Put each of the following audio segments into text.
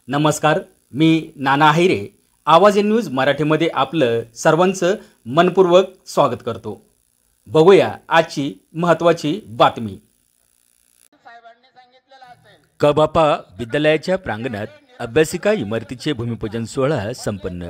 नमस्कार, मी नाना हैरे. आवाज न्यूज मराठीमध्ये आपलं सर्वांचं मनपूर्वक स्वागत करतो. बघूया आजची महत्त्वाची बातमी. कबापा विद्यालयाच्या प्रांगणात अभ्यासिका इमारतीचे भूमिपूजन सोहळा संपन्न.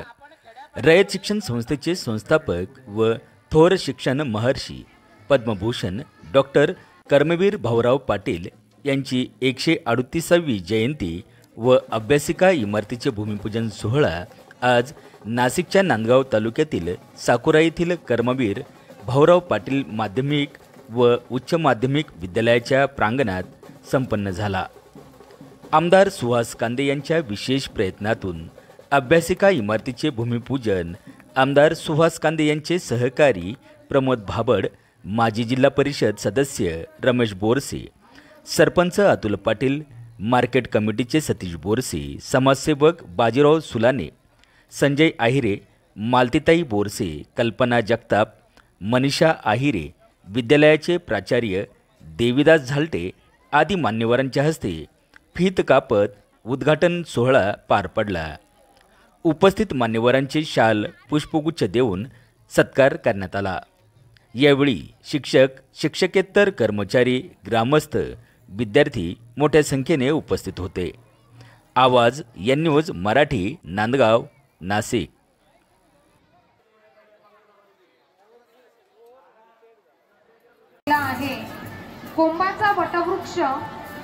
रयत शिक्षण संस्थेचे संस्थापक व थोर शिक्षण महर्षी पद्मभूषण डॉक्टर कर्मवीर भाऊराव पाटील यांची 138वी जयंती व अभ्यासिका इमारतीचे भूमिपूजन सोहळा आज नाशिकच्या नांदगाव तालुक्यातील साकुरा येथील कर्मवीर भाऊराव पाटील माध्यमिक व उच्च माध्यमिक विद्यालयाच्या प्रांगणात संपन्न झाला. आमदार सुहास कांदे यांच्या विशेष प्रयत्नातून अभ्यासिका इमारतीचे भूमिपूजन आमदार सुहास कांदे यांचे सहकारी प्रमोद भाबड, माजी जिल्हा परिषद सदस्य रमेश बोरसे, सरपंच अतुल पाटील, मार्केट कमिटीचे सतीश बोरसे, समाजसेवक बाजीराव सुलाने, संजय आहिरे, मालतीताई बोरसे, कल्पना जगताप, मनीषा आहिरे, विद्यालयाचे प्राचार्य देवीदास झालटे आदी मान्यवरांच्या हस्ते फीत कापत उद्घाटन सोहळा पार पडला. उपस्थित मान्यवरांचे शाल पुष्पगुच्छ देऊन सत्कार करण्यात आला. यावेळी शिक्षक, शिक्षकेतर कर्मचारी, ग्रामस्थ, विद्यार्थी मोठ्या संख्येने उपस्थित होते. आवाज एन न्यूज मराठी, नांदगाव, नाशिक. आहे कोंबाचा वटवृक्ष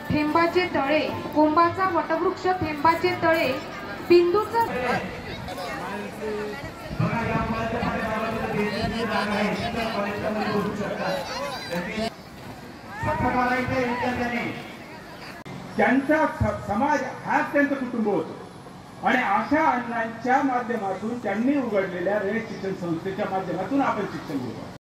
थेंबाचे तळे, कोंबाचा वटवृक्ष थेंबाचे तळे, बिंदूचा त्यांचा समाज हाच त्यांचं कुटुंब होतं आणि अशा अण्णांच्या माध्यमातून त्यांनी उघडलेल्या रयत शिक्षण संस्थेच्या माध्यमातून आपण शिक्षण घेतो.